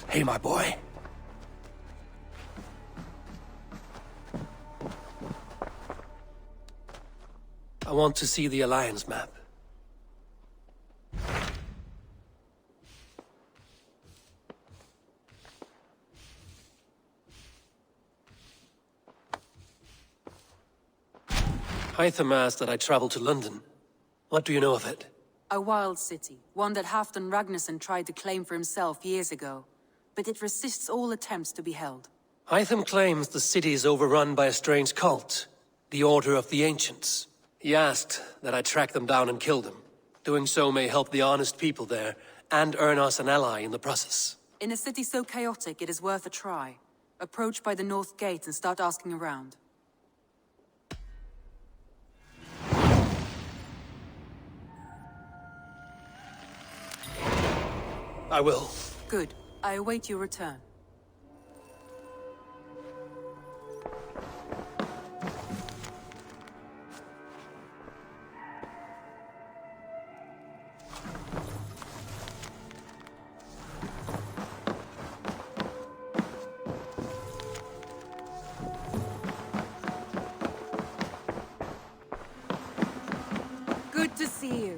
Hey, my boy. I want to see the Alliance map. Hytham asked that I travel to London. What do you know of it? A wild city, one that Halfdan Ragnarsson tried to claim for himself years ago. But it resists all attempts to be held. Hytham claims the city is overrun by a strange cult, the Order of the Ancients. He asked that I track them down and kill them. Doing so may help the honest people there, and earn us an ally in the process. In a city so chaotic, it is worth a try. Approach by the North Gate and start asking around. I will. Good. I await your return. Good to see you.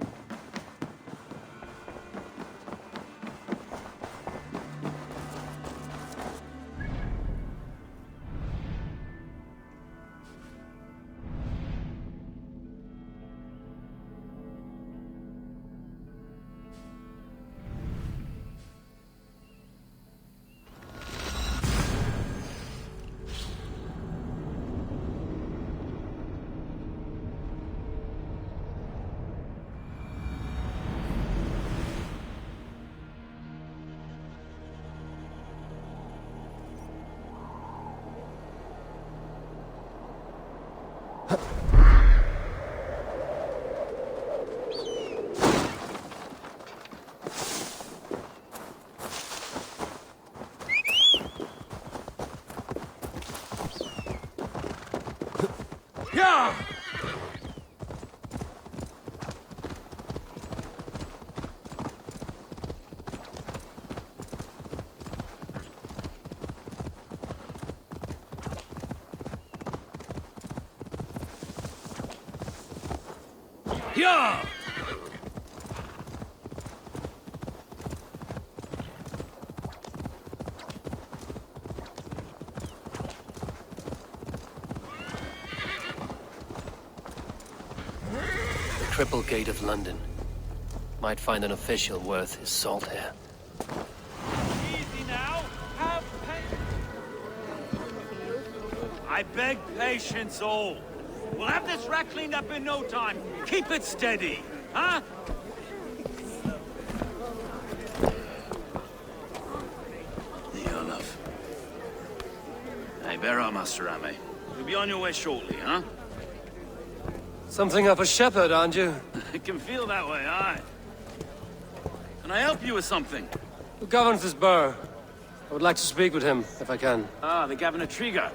Yeah! Yeah! Triple Gate of London. Might find an official worth his salt here. Easy now. Have patience. I beg patience, all. We'll have this wreck cleaned up in no time. Keep it steady, huh? Yeah, love. Hey, bear up, Master Ame. You'll be on your way shortly, huh? Something of a shepherd, aren't you? It can feel that way, aye. Can I help you with something? Who governs this burgh? I would like to speak with him, if I can. Ah, the Governor Trigger.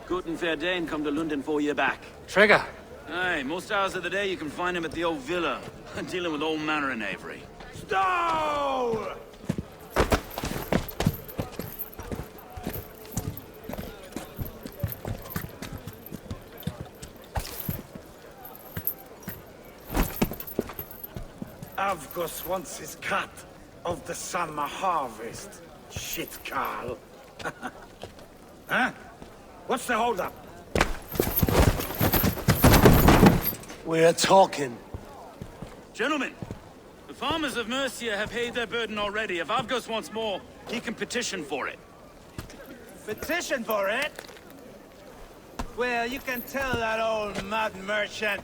Good and fair Dane come to London 4 year back. Trigger! Aye, most hours of the day you can find him at the old villa, dealing with all manner in Eivor. Stow! Avgos wants his cut of the summer harvest. Shit, Carl. Huh? What's the holdup? We're talking. Gentlemen, the farmers of Mercia have paid their burden already. If Avgos wants more, he can petition for it. Petition for it? Well, you can tell that old mud merchant.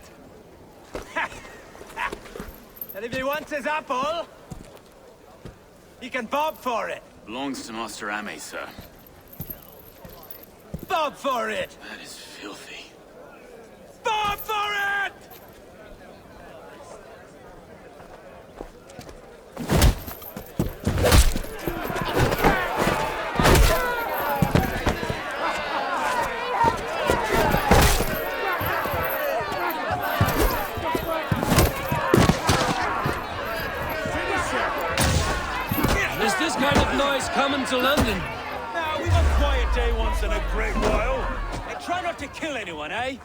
And if he wants his apple, he can bob for it. Belongs to Master Ame, sir. Bob for it! That is filthy. Bob for it! Is this kind of noise Who's coming to London? Now, we've a quiet day once in a great while. And try not to kill anyone, eh?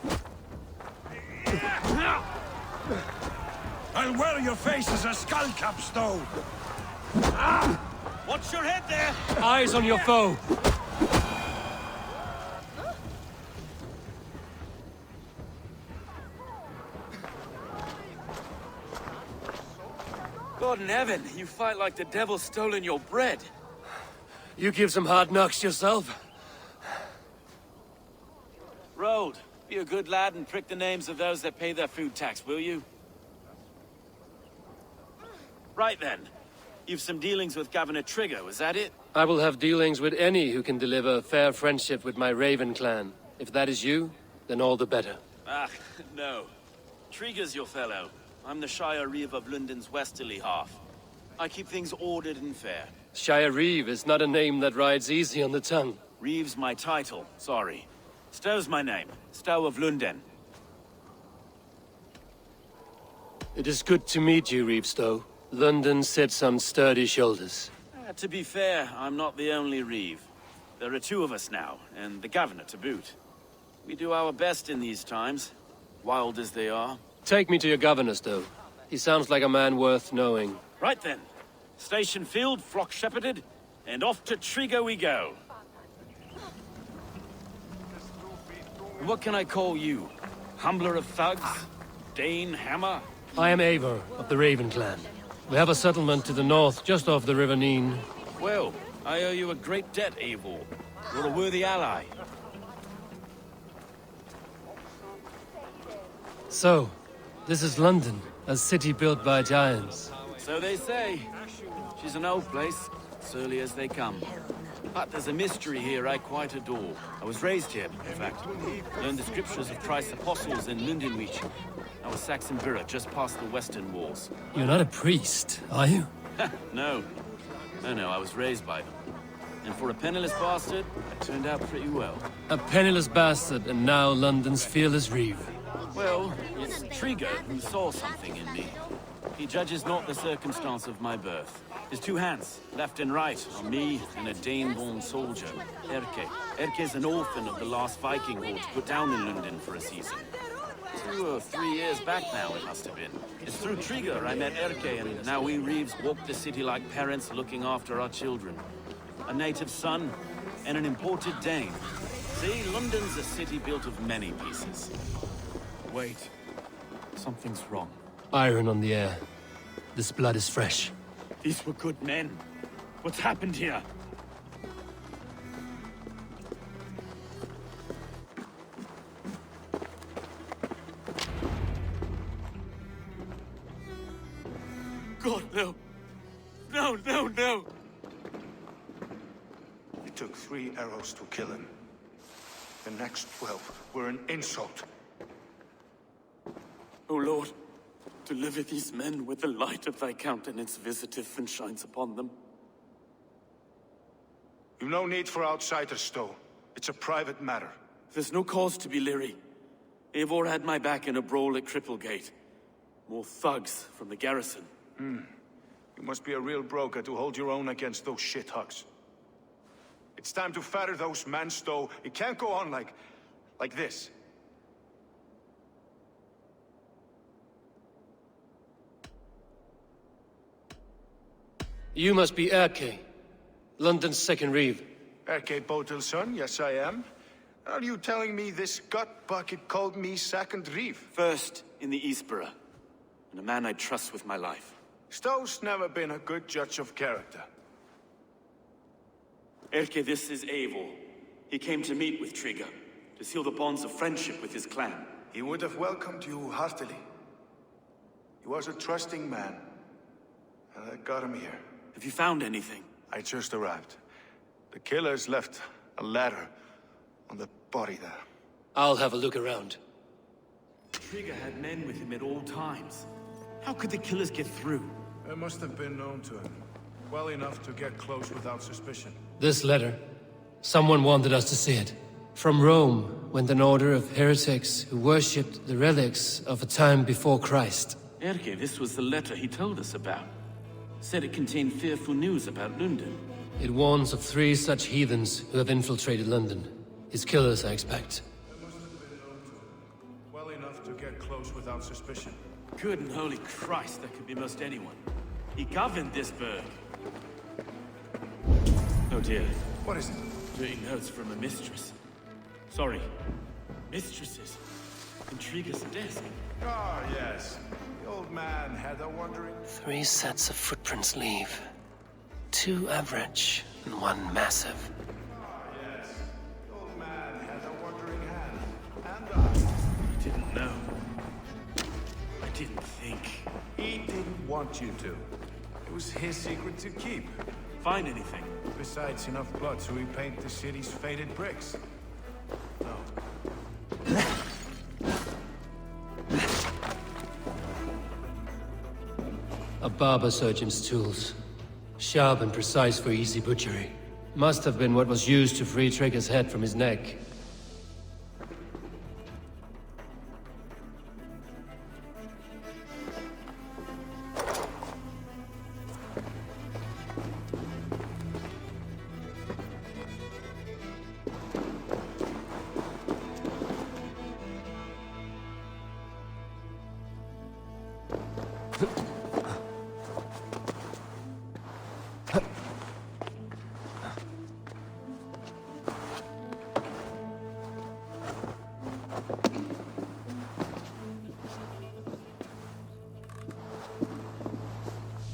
I'll wear your face as a skull cap, Stowe. Watch your head there! Eyes on your foe. God in heaven, you fight like the devil's stolen your bread. You give some hard knocks yourself. Road, be a good lad and prick the names of those that pay their food tax, will you? Right then. You've some dealings with Governor Trigger, was that it? I will have dealings with any who can deliver a fair friendship with my Raven clan. If that is you, then all the better. Ah, no. Trigger's your fellow. I'm the Shire Reeve of Lunden's westerly half. I keep things ordered and fair. Shire Reeve is not a name that rides easy on the tongue. Reeve's my title, sorry. Stowe's my name. Stowe of Lunden. It is good to meet you, Reeve Stowe. London sits on sturdy shoulders. To be fair, I'm not the only Reeve. There are two of us now, and the governor to boot. We do our best in these times, wild as they are. Take me to your governor, Stowe. He sounds like a man worth knowing. Right then. Station filled, flock shepherded, and off to Trigger we go. What can I call you? Humbler of thugs? Dane Hammer? I am Eivor of the Raven clan. We have a settlement to the north, just off the River Neen. Well, I owe you a great debt, Eivor. You're a worthy ally. So, this is London, a city built by giants. So they say. She's an old place, surly as they come. But there's a mystery here I quite adore. I was raised here, in fact. Learned the scriptures of Christ's apostles in Lundenwich. Our Saxon Borough just past the western walls. You're not a priest, are you? No. No, I was raised by them. And for a penniless bastard, I turned out pretty well. A penniless bastard, and now London's fearless Reeve. Well, it's Trigger who saw something in me. He judges not the circumstance of my birth. His two hands, left and right, on me and a Dane-born soldier, Erke. Erke's an orphan of the last Viking horde put down in Lunden for a season. 2 or 3 years back now, it must have been. It's through Trigger I met Erke, and now we Reeves walk the city like parents looking after our children. A native son, and an imported Dane. See, London's a city built of many pieces. Wait. Something's wrong. Iron on the air. This blood is fresh. These were good men. What's happened here? God, no. No. It took 3 arrows to kill him. The next 12 were an insult. O Lord, deliver these men with the light of thy countenance visiteth and shines upon them. You've no need for outsiders, Stowe. It's a private matter. There's no cause to be leery. Eivor had my back in a brawl at Cripplegate. More thugs from the garrison. You must be a real broker to hold your own against those shithugs. It's time to fetter those men, Stowe. It can't go on like this. You must be Erke, London's second Reeve. Erke Botel's son, yes I am. Are you telling me this gut bucket called me second Reeve? First in the Eastborough, and a man I trust with my life. Stowe's never been a good judge of character. Erke, this is Eivor. He came to meet with Trigger, to seal the bonds of friendship with his clan. He would have welcomed you heartily. He was a trusting man, and I got him here. Have you found anything? I just arrived. The killers left a ladder on the body there. I'll have a look around. Trigger had men with him at all times. How could the killers get through? It must have been known to him. Well enough to get close without suspicion. This letter. Someone wanted us to see it. From Rome went an order of heretics who worshipped the relics of a time before Christ. Erke, this was the letter he told us about. Said it contained fearful news about Lunden. It warns of 3 such heathens who have infiltrated London. His killers, I expect. Well enough to get close without suspicion. Good and holy Christ, that could be most anyone. He governed this burg. Oh dear. What is it? Reading notes from a mistress. Sorry. Mistresses. Intriguous desk. Ah, yes. The old man had a wandering... 3 sets of footprints leave. 2 average, and 1 massive. Ah, yes. The old man had a wandering hand. And I didn't know. I didn't think. he didn't want you to. It was his secret to keep. Find anything? Besides enough blood to repaint the city's faded bricks. No. A barber surgeon's tools. Sharp and precise for easy butchery. Must have been what was used to free Trigger's head from his neck.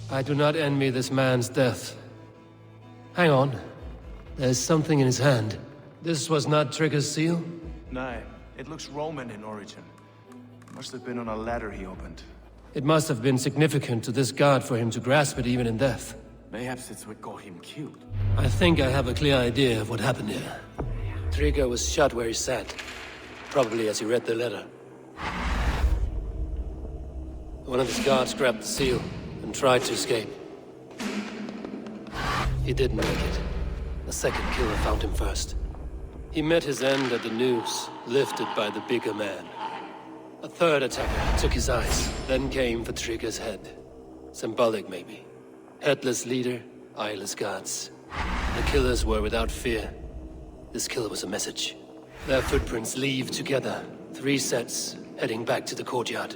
I do not envy this man's death. Hang on. There's something in his hand. This was not Trigger's seal? No, it looks Roman in origin. Must have been on a ladder he opened. It must have been significant to this guard for him to grasp it even in death. Mayhaps it's what got him killed. I think I have a clear idea of what happened here. Trigger was shot where he sat. Probably as he read the letter. One of his guards grabbed the seal and tried to escape. He didn't make it. The second killer found him first. He met his end at the noose, lifted by the bigger man. A third attacker took his eyes, then came for Trigger's head. Symbolic, maybe. Headless leader, eyeless guards. The killers were without fear. This kill was a message. Their footprints leave together, 3 sets, heading back to the courtyard.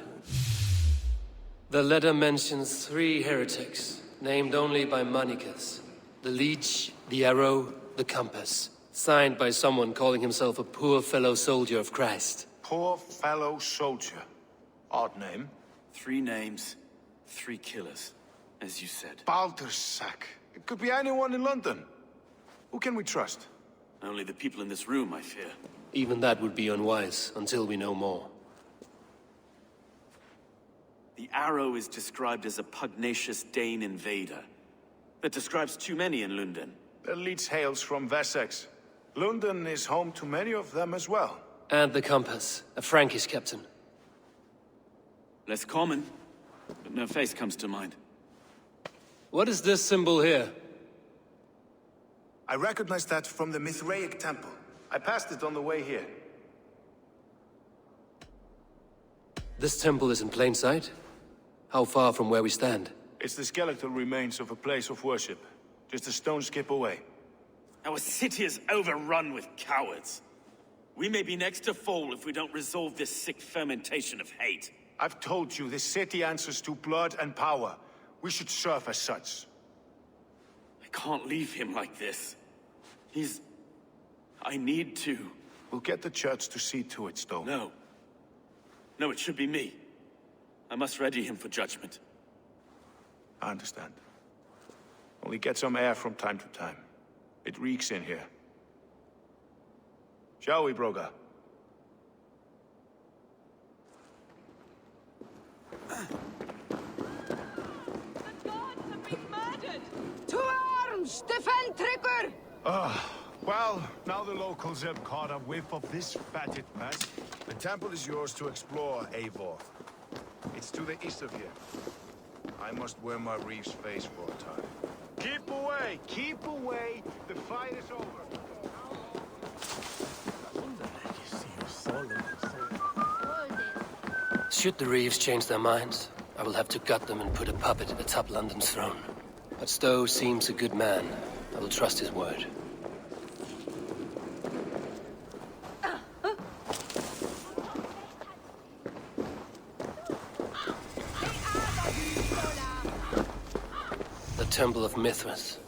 The letter mentions 3 heretics, named only by Manicus. The Leech, the Arrow, the Compass. Signed by someone calling himself a poor fellow soldier of Christ. Poor fellow soldier. Odd name. 3 names, 3 killers, as you said. Baldersack. It could be anyone in London. Who can we trust? Only the people in this room, I fear. Even that would be unwise, until we know more. The Arrow is described as a pugnacious Dane invader. That describes too many in Lunden. The Leech hails from Wessex. London is home to many of them as well. And the Compass, a Frankish captain. Less common, but no face comes to mind. What is this symbol here? I recognize that from the Mithraic temple. I passed it on the way here. This temple is in plain sight? How far from where we stand? It's the skeletal remains of a place of worship. Just a stone's skip away. Our city is overrun with cowards. We may be next to fall if we don't resolve this sick fermentation of hate. I've told you, this city answers to blood and power. We should serve as such. I can't leave him like this. I need to. We'll get the church to see to it, Stowe. No. No, it should be me. I must ready him for judgment. I understand. Only get some air from time to time. It reeks in here. Shall we, Broga? The gods have been murdered! To arms! Defend Trigger! Well, now the locals have caught a whiff of this fatted mess. The temple is yours to explore, Eivor. It's to the east of here. I must wear my reef's face for a time. Keep away! Keep away! The fight is over! Should the Reeves change their minds, I will have to gut them and put a puppet atop London's throne. But Stowe seems a good man, will trust his word. The Temple of Mithras.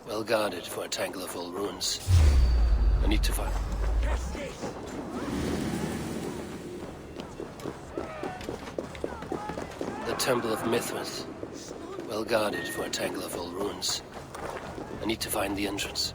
Well guarded for a tangle of old ruins. I need to find... The Temple of Mithras. Well guarded for a tangle of old ruins. I need to find the entrance.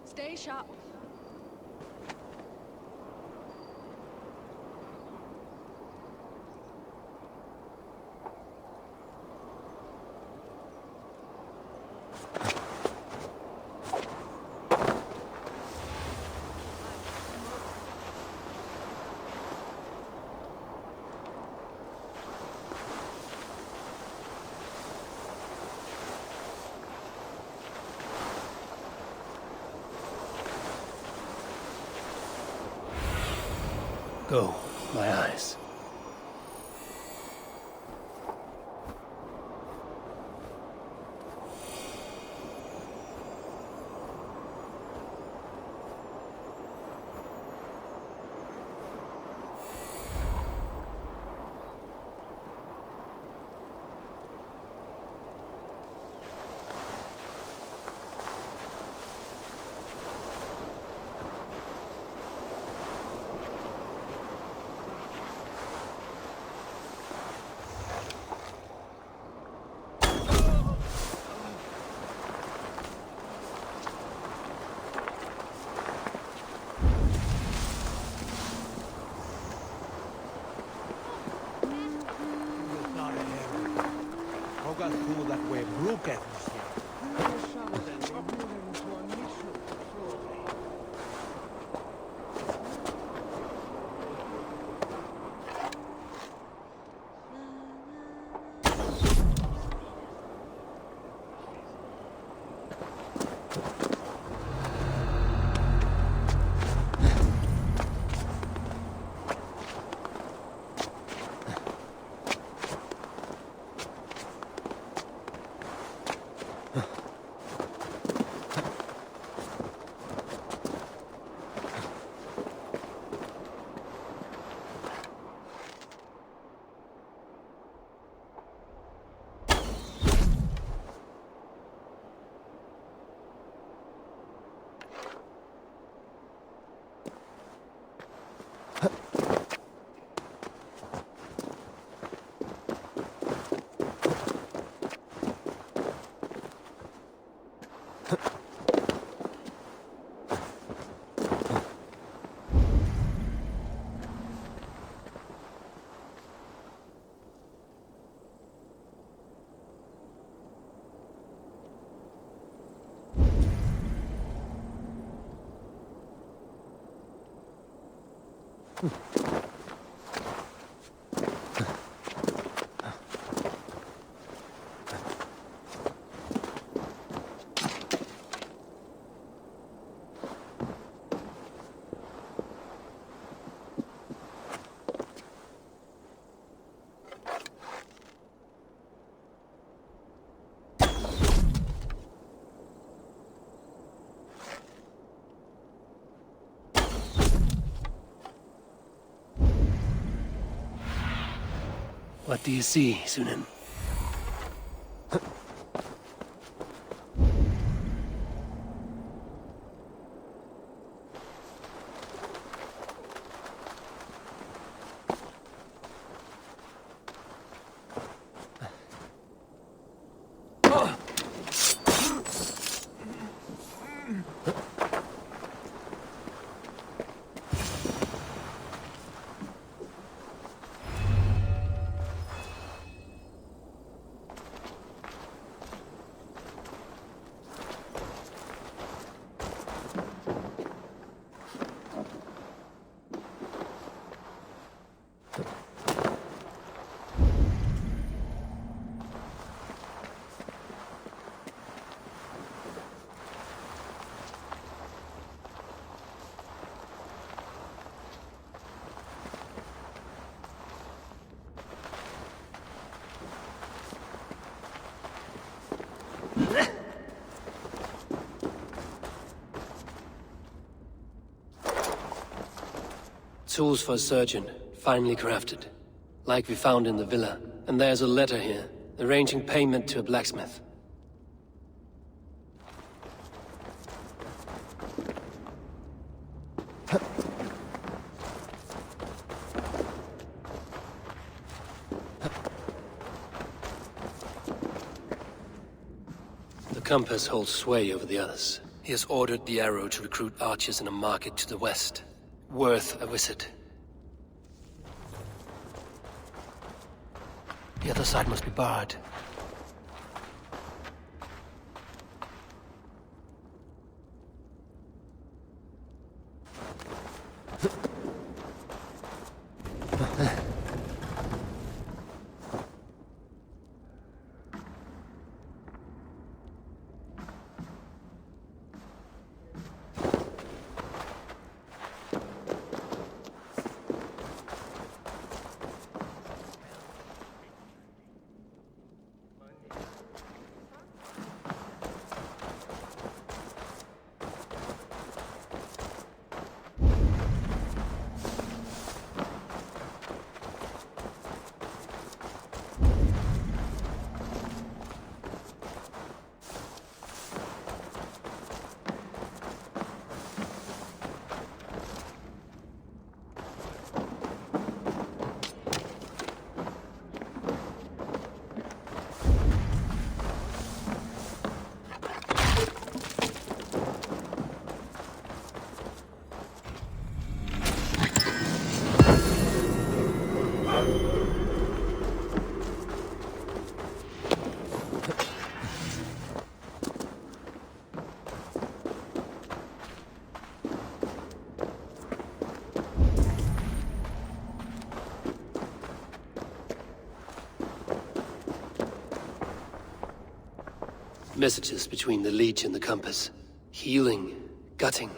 Stay sharp. Go, my eyes. What do you see, Sunan? Tools for a surgeon, finely crafted. Like we found in the villa. And there's a letter here, arranging payment to a blacksmith. The compass holds sway over the others. He has ordered the arrow to recruit archers in a market to the west. Worth a visit. The other side must be barred. Messages between the Leech and the Compass. Healing, gutting.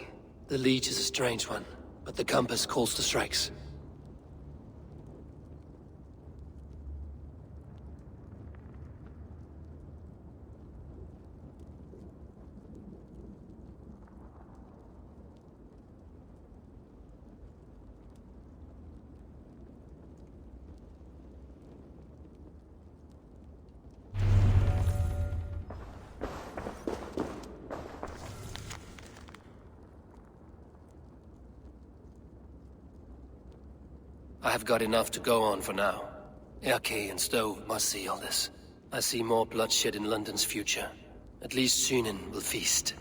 The Leech is a strange one, but the Compass calls to strikes. I have got enough to go on for now. Erke and Stowe must see all this. I see more bloodshed in London's future. At least Sunan will feast.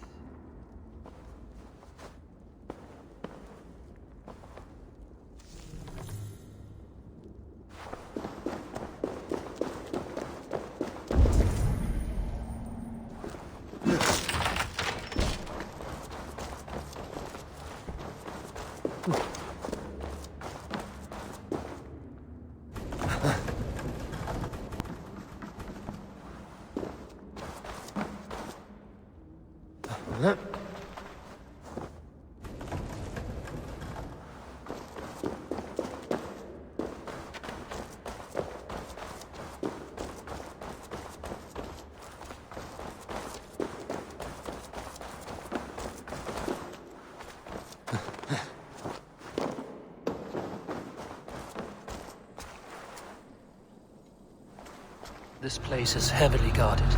This place is heavily guarded.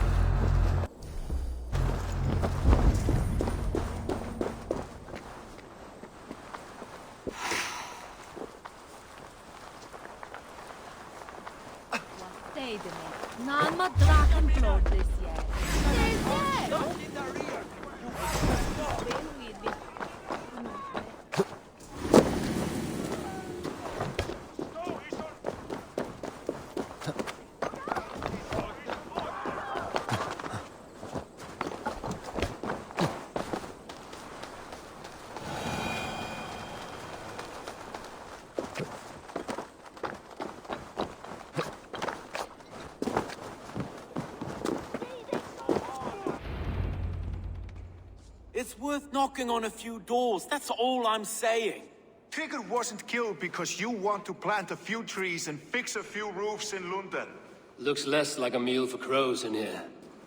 It's worth knocking on a few doors, that's all I'm saying. Trigger wasn't killed because you want to plant a few trees and fix a few roofs in Lunden. Looks less like a meal for crows in here.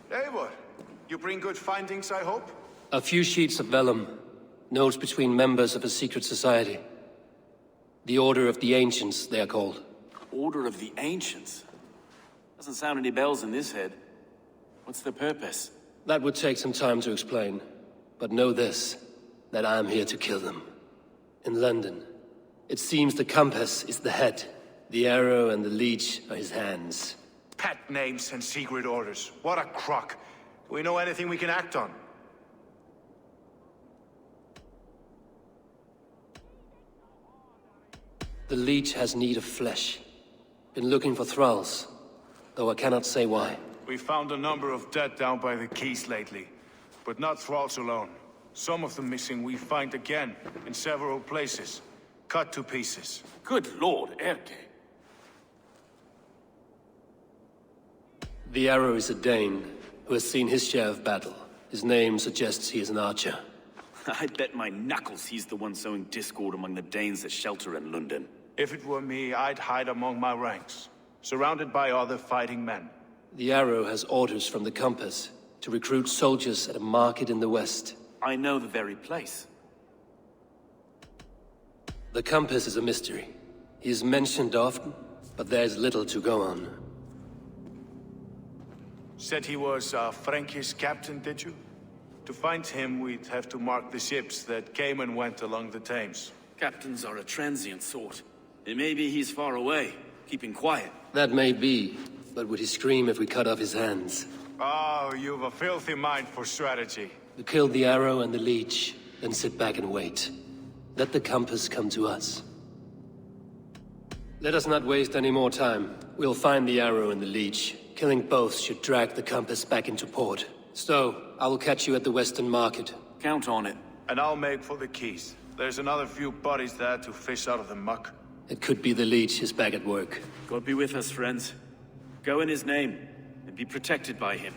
Eivor, you bring good findings, I hope? A few sheets of vellum. Notes between members of a secret society. The Order of the Ancients, they are called. Order of the Ancients? Doesn't sound any bells in this head. What's the purpose? That would take some time to explain. But know this, that I am here to kill them. In London, it seems the compass is the head. The arrow and the leech are his hands. Pet names and secret orders. What a crock. Do we know anything we can act on? The leech has need of flesh. Been looking for thralls, though I cannot say why. We found a number of dead down by the quays lately. But not thralls alone. Some of the missing we find again, in several places. Cut to pieces. Good lord, Erke. The arrow is a Dane, who has seen his share of battle. His name suggests he is an archer. I bet my knuckles he's the one sowing discord among the Danes that shelter in London. If it were me, I'd hide among my ranks, surrounded by other fighting men. The arrow has orders from the compass to recruit soldiers at a market in the west. I know the very place. The compass is a mystery. He is mentioned often, but there's little to go on. Said he was a Frankish captain, did you? To find him, we'd have to mark the ships that came and went along the Thames. Captains are a transient sort. It may be he's far away, keeping quiet. That may be, but would he scream if we cut off his hands? Oh, you've a filthy mind for strategy. We kill the arrow and the leech, then sit back and wait. Let the compass come to us. Let us not waste any more time. We'll find the arrow and the leech. Killing both should drag the compass back into port. So, I will catch you at the Western Market. Count on it. And I'll make for the quays. There's another few bodies there to fish out of the muck. It could be the leech is back at work. God be with us, friends. Go in his name, and be protected by him.